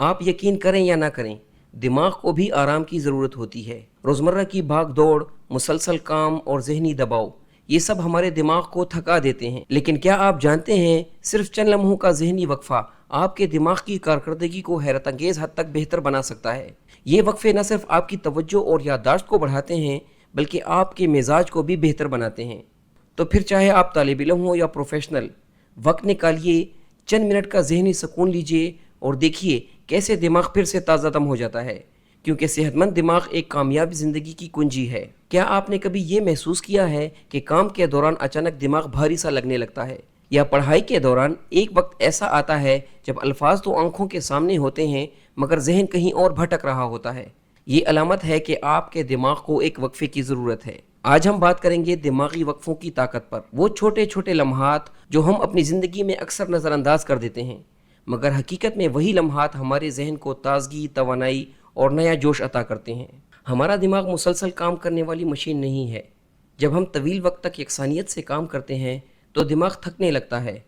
آپ یقین کریں یا نہ کریں، دماغ کو بھی آرام کی ضرورت ہوتی ہے۔ روزمرہ کی بھاگ دوڑ، مسلسل کام اور ذہنی دباؤ، یہ سب ہمارے دماغ کو تھکا دیتے ہیں۔ لیکن کیا آپ جانتے ہیں، صرف چند لمحوں کا ذہنی وقفہ آپ کے دماغ کی کارکردگی کو حیرت انگیز حد تک بہتر بنا سکتا ہے۔ یہ وقفے نہ صرف آپ کی توجہ اور یادداشت کو بڑھاتے ہیں، بلکہ آپ کے مزاج کو بھی بہتر بناتے ہیں۔ تو پھر چاہے آپ طالب علم ہو یا پروفیشنل، وقت نکالیے، چند منٹ کا ذہنی سکون لیجیے اور دیکھیے کیسے دماغ پھر سے تازہ دم ہو جاتا ہے، کیونکہ صحت مند دماغ ایک کامیاب زندگی کی کنجی ہے۔ کیا آپ نے کبھی یہ محسوس کیا ہے کہ کام کے دوران اچانک دماغ بھاری سا لگنے لگتا ہے، یا پڑھائی کے دوران ایک وقت ایسا آتا ہے جب الفاظ تو آنکھوں کے سامنے ہوتے ہیں مگر ذہن کہیں اور بھٹک رہا ہوتا ہے؟ یہ علامت ہے کہ آپ کے دماغ کو ایک وقفے کی ضرورت ہے۔ آج ہم بات کریں گے دماغی وقفوں کی طاقت پر، وہ چھوٹے چھوٹے لمحات جو ہم اپنی زندگی میں اکثر نظر انداز کر دیتے ہیں، مگر حقیقت میں وہی لمحات ہمارے ذہن کو تازگی، توانائی اور نیا جوش عطا کرتے ہیں۔ ہمارا دماغ مسلسل کام کرنے والی مشین نہیں ہے۔ جب ہم طویل وقت تک یکسانیت سے کام کرتے ہیں تو دماغ تھکنے لگتا ہے،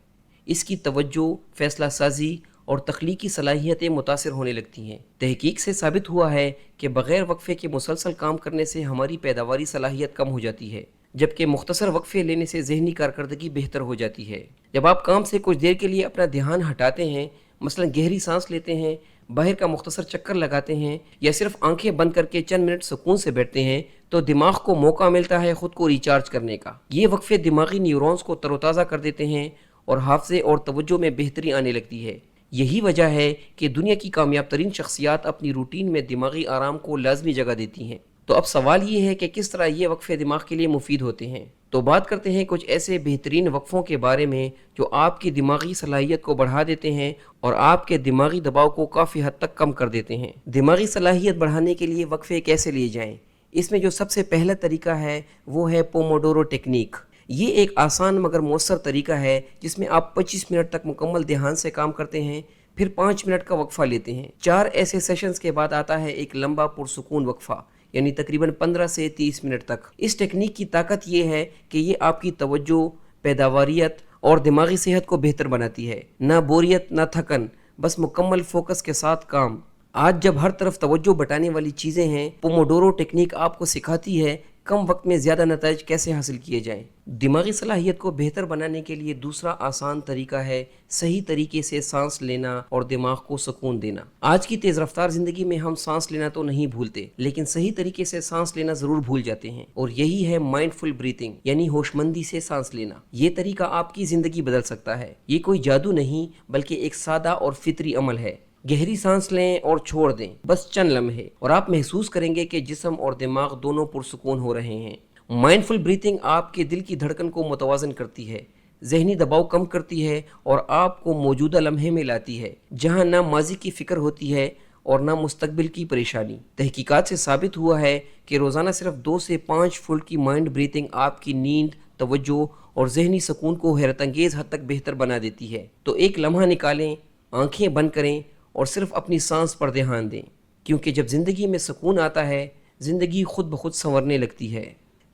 اس کی توجہ، فیصلہ سازی اور تخلیقی صلاحیتیں متاثر ہونے لگتی ہیں۔ تحقیق سے ثابت ہوا ہے کہ بغیر وقفے کے مسلسل کام کرنے سے ہماری پیداواری صلاحیت کم ہو جاتی ہے، جبکہ مختصر وقفے لینے سے ذہنی کارکردگی بہتر ہو جاتی ہے۔ جب آپ کام سے کچھ دیر کے لیے اپنا دھیان ہٹاتے ہیں، مثلا گہری سانس لیتے ہیں، باہر کا مختصر چکر لگاتے ہیں یا صرف آنکھیں بند کر کے چند منٹ سکون سے بیٹھتے ہیں، تو دماغ کو موقع ملتا ہے خود کو ریچارج کرنے کا۔ یہ وقفے دماغی نیورونز کو تر و تازہ کر دیتے ہیں اور حافظے اور توجہ میں بہتری آنے لگتی ہے۔ یہی وجہ ہے کہ دنیا کی کامیاب ترین شخصیات اپنی روٹین میں دماغی آرام کو لازمی جگہ دیتی ہیں۔ تو اب سوال یہ ہے کہ کس طرح یہ وقفے دماغ کے لیے مفید ہوتے ہیں۔ تو بات کرتے ہیں کچھ ایسے بہترین وقفوں کے بارے میں جو آپ کی دماغی صلاحیت کو بڑھا دیتے ہیں اور آپ کے دماغی دباؤ کو کافی حد تک کم کر دیتے ہیں۔ دماغی صلاحیت بڑھانے کے لیے وقفے کیسے لیے جائیں؟ اس میں جو سب سے پہلا طریقہ ہے وہ ہے پوموڈورو ٹیکنیک۔ یہ ایک آسان مگر مؤثر طریقہ ہے جس میں آپ 25 منٹ تک مکمل دھیان سے کام کرتے ہیں، پھر 5 منٹ کا وقفہ لیتے ہیں۔ 4 ایسے سیشنز کے بعد آتا ہے ایک لمبا پرسکون وقفہ، یعنی تقریباً 15 سے 30 منٹ تک۔ اس ٹیکنیک کی طاقت یہ ہے کہ یہ آپ کی توجہ، پیداواریت اور دماغی صحت کو بہتر بناتی ہے۔ نہ بوریت، نہ تھکن، بس مکمل فوکس کے ساتھ کام۔ آج جب ہر طرف توجہ بٹانے والی چیزیں ہیں، پوموڈورو ٹیکنیک آپ کو سکھاتی ہے کم وقت میں زیادہ نتائج کیسے حاصل کیے جائیں۔ دماغی صلاحیت کو بہتر بنانے کے لیے دوسرا آسان طریقہ ہے صحیح طریقے سے سانس لینا اور دماغ کو سکون دینا۔ آج کی تیز رفتار زندگی میں ہم سانس لینا تو نہیں بھولتے، لیکن صحیح طریقے سے سانس لینا ضرور بھول جاتے ہیں، اور یہی ہے مائنڈ فل بریتھنگ، یعنی ہوش مندی سے سانس لینا۔ یہ طریقہ آپ کی زندگی بدل سکتا ہے۔ یہ کوئی جادو نہیں، بلکہ ایک سادہ اور فطری عمل ہے۔ گہری سانس لیں اور چھوڑ دیں، بس چند لمحے، اور آپ محسوس کریں گے کہ جسم اور دماغ دونوں پرسکون ہو رہے ہیں۔ مائنڈ فل بریتھنگ آپ کے دل کی دھڑکن کو متوازن کرتی ہے، ذہنی دباؤ کم کرتی ہے اور آپ کو موجودہ لمحے میں لاتی ہے، جہاں نہ ماضی کی فکر ہوتی ہے اور نہ مستقبل کی پریشانی۔ تحقیقات سے ثابت ہوا ہے کہ روزانہ صرف 2 سے 5 فٹ کی مائنڈ بریتھنگ آپ کی نیند، توجہ اور ذہنی سکون کو حیرت انگیز حد تک بہتر بنا دیتی ہے۔ تو ایک لمحہ نکالیں، آنکھیں بند کریں اور صرف اپنی سانس پر دھیان دیں، کیونکہ جب زندگی میں سکون آتا ہے، زندگی خود بخود سنورنے لگتی ہے۔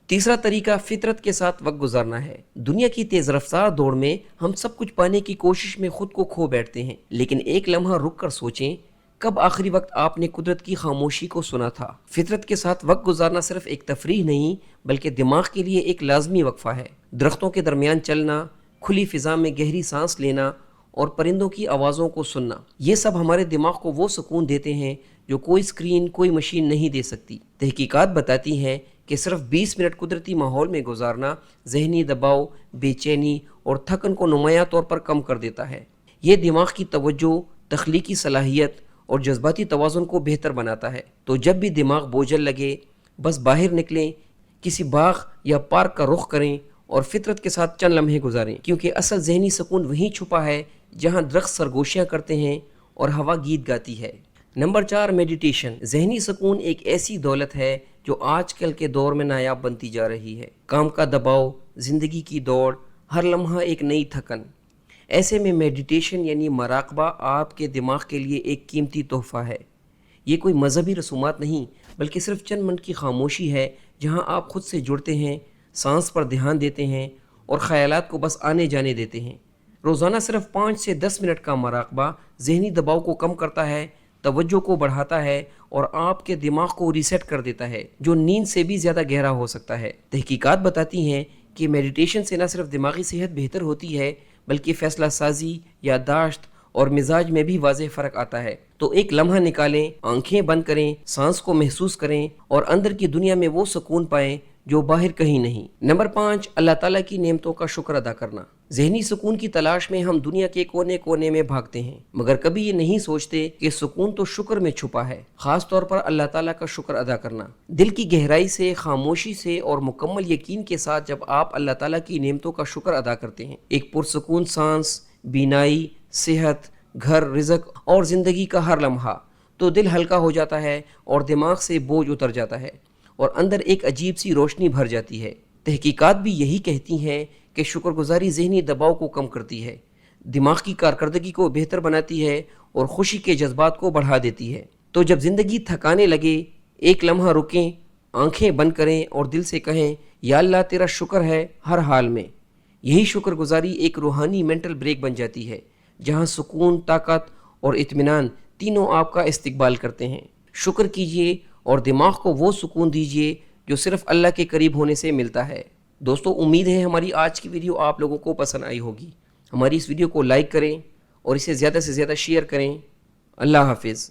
تیسرا طریقہ فطرت کے ساتھ وقت گزارنا ہے۔ دنیا کی تیز رفتار دوڑ میں ہم سب کچھ پانے کی کوشش میں خود کو کھو بیٹھتے ہیں، لیکن ایک لمحہ رک کر سوچیں، کب آخری وقت آپ نے قدرت کی خاموشی کو سنا تھا؟ فطرت کے ساتھ وقت گزارنا صرف ایک تفریح نہیں، بلکہ دماغ کے لیے ایک لازمی وقفہ ہے۔ درختوں کے درمیان چلنا، کھلی فضا میں گہری سانس لینا اور پرندوں کی آوازوں کو سننا، یہ سب ہمارے دماغ کو وہ سکون دیتے ہیں جو کوئی اسکرین، کوئی مشین نہیں دے سکتی۔ تحقیقات بتاتی ہیں کہ صرف 20 منٹ قدرتی ماحول میں گزارنا ذہنی دباؤ، بے چینی اور تھکن کو نمایاں طور پر کم کر دیتا ہے۔ یہ دماغ کی توجہ، تخلیقی صلاحیت اور جذباتی توازن کو بہتر بناتا ہے۔ تو جب بھی دماغ بوجھل لگے، بس باہر نکلیں، کسی باغ یا پارک کا رخ کریں اور فطرت کے ساتھ چند لمحے گزاریں، کیونکہ اصل ذہنی سکون وہیں چھپا ہے جہاں درخت سرگوشیاں کرتے ہیں اور ہوا گیت گاتی ہے۔ Number 4، meditation. ذہنی سکون ایک ایسی دولت ہے جو آج کل کے دور میں نایاب بنتی جا رہی ہے۔ کام کا دباؤ، زندگی کی دوڑ، ہر لمحہ ایک نئی تھکن۔ ایسے میں میڈیٹیشن یعنی مراقبہ آپ کے دماغ کے لیے ایک قیمتی تحفہ ہے۔ یہ کوئی مذہبی رسومات نہیں، بلکہ صرف چند منٹ کی خاموشی ہے جہاں آپ خود سے جڑتے ہیں، سانس پر دھیان دیتے ہیں اور خیالات کو بس آنے جانے دیتے ہیں۔ روزانہ صرف 5 سے 10 منٹ کا مراقبہ ذہنی دباؤ کو کم کرتا ہے، توجہ کو بڑھاتا ہے اور آپ کے دماغ کو ریسیٹ کر دیتا ہے، جو نیند سے بھی زیادہ گہرا ہو سکتا ہے۔ تحقیقات بتاتی ہیں کہ میڈیٹیشن سے نہ صرف دماغی صحت بہتر ہوتی ہے بلکہ فیصلہ سازی، یادداشت اور مزاج میں بھی واضح فرق آتا ہے۔ تو ایک لمحہ نکالیں، آنکھیں بند کریں، سانس کو محسوس کریں اور اندر کی دنیا میں وہ سکون پائیں جو باہر کہیں نہیں۔ نمبر 5، اللہ تعالیٰ کی نعمتوں کا شکر ادا کرنا۔ ذہنی سکون کی تلاش میں ہم دنیا کے کونے کونے میں بھاگتے ہیں، مگر کبھی یہ نہیں سوچتے کہ سکون تو شکر میں چھپا ہے، خاص طور پر اللہ تعالیٰ کا شکر ادا کرنا۔ دل کی گہرائی سے، خاموشی سے اور مکمل یقین کے ساتھ جب آپ اللہ تعالیٰ کی نعمتوں کا شکر ادا کرتے ہیں، ایک پرسکون سانس، بینائی، صحت، گھر، رزق اور زندگی کا ہر لمحہ، تو دل ہلکا ہو جاتا ہے اور دماغ سے بوجھ اتر جاتا ہے اور اندر ایک عجیب سی روشنی بھر جاتی ہے۔ تحقیقات بھی یہی کہتی ہیں کہ شکر گزاری ذہنی دباؤ کو کم کرتی ہے، دماغ کی کارکردگی کو بہتر بناتی ہے اور خوشی کے جذبات کو بڑھا دیتی ہے۔ تو جب زندگی تھکانے لگے، ایک لمحہ رکیں، آنکھیں بند کریں اور دل سے کہیں، یا اللہ تیرا شکر ہے ہر حال میں۔ یہی شکر گزاری ایک روحانی مینٹل بریک بن جاتی ہے، جہاں سکون، طاقت اور اطمینان تینوں آپ کا استقبال کرتے ہیں۔ شکر کیجئے اور دماغ کو وہ سکون دیجئے جو صرف اللہ کے قریب ہونے سے ملتا ہے۔ دوستو، امید ہے ہماری آج کی ویڈیو آپ لوگوں کو پسند آئی ہوگی۔ ہماری اس ویڈیو کو لائک کریں اور اسے زیادہ سے زیادہ شیئر کریں۔ اللہ حافظ۔